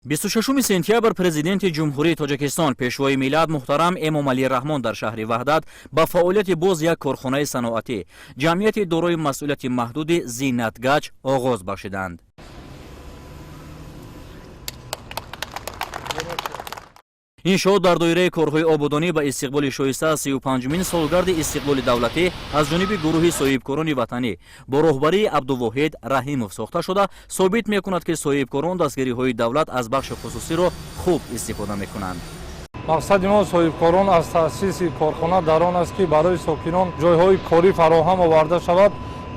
26 сентябр президенти ҷумҳурии Тоҷикистон пешвои миллат муҳтарам Эмомалӣ Раҳмон дар шаҳри Ваҳдат ба фаъолияти боз як корхонаи саноатӣ ҷамъияти дорои масъулияти маҳдуди Зиннатгач оғоз бахшиданд. иншоот дар доираи корҳои ободонӣ ба истиқболи шоиста 35-мин солгарди истиқболи давлатӣ аз ҷониби гурӯҳи соҳибкорони ватанӣ бо роҳбарии Абдувоҳид Раҳимов сохта шуда собит мекунад ки соҳибкорон дастгириҳои давлат аз бахши хусусиро хуб истифода мекунанд. мақсади мо соҳибкорон аз таъсиси корхона дар он аст ки барои сокинон ҷойҳои корӣ фароҳам оварда шавад,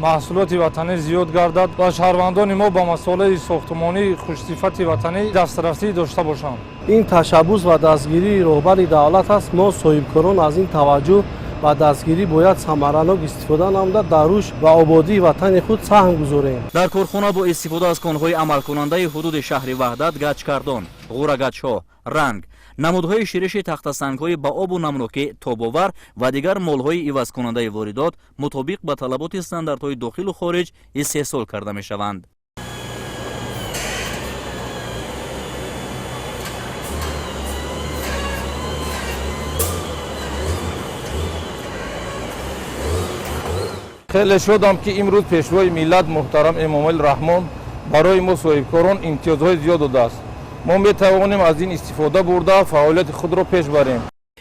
маҳсулоти ватанӣ зиёд гардад ва шаҳрвандони мо ба масъолаи сохтмонии хушсифати ватанӣ дастрасӣ дошта бошанд. ин ташаббус ва дастгирии роҳбари давлат аст. мо соҳибкорон аз ин таваҷҷӯҳ ва дастгирӣ бояд самаранок истифода намуда дар рушд ва ободии ватани худ саҳм гузорем. дар корхона бо истифода аз конҳои амалкунандаи ҳудуди шаҳри Ваҳдат гачкардон, ғӯрагачҳо, ранг, намудҳои шириши тахтасангҳои ба обу намнокӣ тобовар ва дигар молҳои ивазкунандаи воридот мутобиқ ба талаботи стандартҳои дохилу хориҷ истеҳсол карда мешаванд. хеле шодам ки имрӯз пешвои миллат муҳтарам Эмомалӣ Раҳмон барои мо соҳибкорон имтиёзҳои зиёд додааст. мо метавонем аз ин истифода бурда фаъолияти худро пеш барем.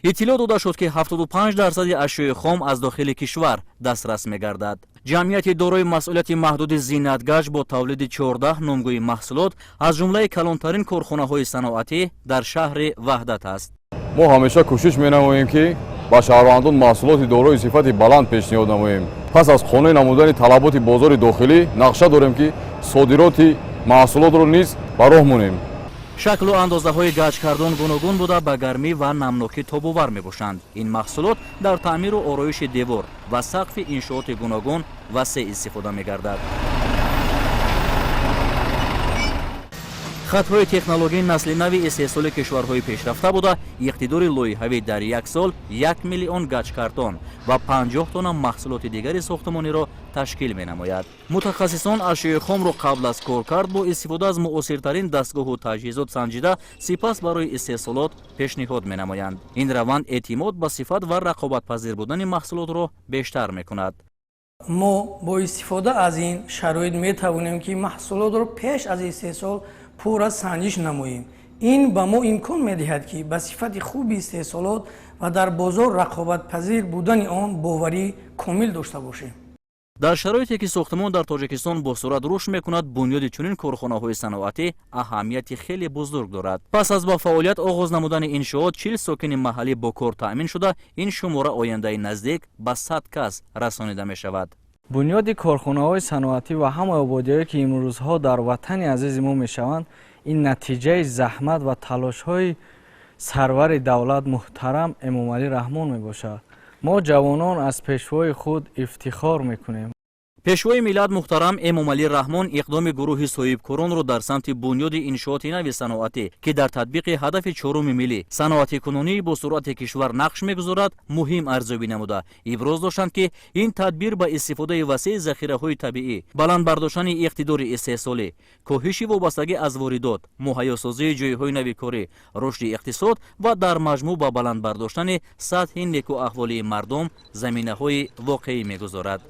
иттилоъ дода шуд ки 75% ашёи хом аз дохили кишвар дастрас мегардад. ҷамъияти дорои масъулияти маҳдуди Зиннатгач бо тавлиди 14 номгӯи маҳсулот аз ҷумлаи калонтарин корхонаҳои саноатӣ дар шаҳри Ваҳдат аст. мо ҳамеша кӯшиш менамоем ки ба шаҳрвандон маҳсулоти дорои сифати баланд пешниҳод намоем. пас аз қонеъ намудани талаботи бозори дохилӣ нақша дорем ки содироти маҳсулотро низ ба роҳ монем. шаклу андозаҳои гачкардон гуногун буда ба гармӣ ва намнокӣ тобовар мебошанд. ин маҳсулот дар таъмиру ороиши девор ва сақфи иншооти гуногун васеъ истифода мегардад. хатҳои технологии насли нави истеҳсоли кишварҳои пешрафта буда иқтидори лоиҳавӣ дар як сол 1 миллион гачкартон ва 50 тонна маҳсулоти дигари сохтмониро ташкил менамояд. мутахассисон ашёи хомро қабл аз коркард бо истифода аз муосиртарин дастгоҳу таҷҳизот санҷида сипас барои истеҳсолот пешниҳод менамоянд. ин раванд эътимод ба сифат ва рақобатпазир будани маҳсулотро бештар мекунад. мо бо истифода аз ин шароит метавонем ки маҳсулотро пеш аз истеҳсол пурра санҷиш намоем. ин ба мо имкон медиҳад ки ба сифати хуби истеҳсолот ва дар бозор рақобатпазир будани он боварӣ комил дошта бошем. дар шароите ки сохтмон дар Тоҷикистон бо сурат рушд мекунад, бунёди чунин корхонаҳои саноатӣ аҳамияти хеле бузург дорад. пас аз ба фаъолият оғоз намудани иншоот 40 сокини маҳаллӣ бо кор таъмин шуда, ин шумора ояндаи наздик ба 100 кас расонида мешавад. бунёди корхонаҳои саноатӣ ва ҳамаи ободиҳое ки имрӯзҳо дар ватани азизи мо мешаванд, ин натиҷаи заҳмат ва талошҳои сарвари давлат муҳтарам Эмомалӣ Раҳмон мебошад. мо ҷавонон аз пешвои худ ифтихор мекунем. пешвои миллат муҳтарам Эмомалӣ Раҳмон иқдоми гурӯҳи соҳибкоронро дар самти бунёди иншооти нави саноатӣ ки дар татбиқи ҳадафи чоруми миллӣ саноатикунонӣ бо суръати кишвар нақш мегузорад муҳим арзёбӣ намуда иброз доштанд ки ин тадбир ба истифодаи васеъи захираҳои табиӣ, баландбардоштани иқтидори истеҳсолӣ, коҳиши вобастагӣ аз воридот, муҳайёсозии ҷойҳои нави корӣ, рушди иқтисод ва дар маҷмӯъ ба баландбардоштани сатҳи некуаҳволии мардум заминаҳои воқеӣ мегузорад.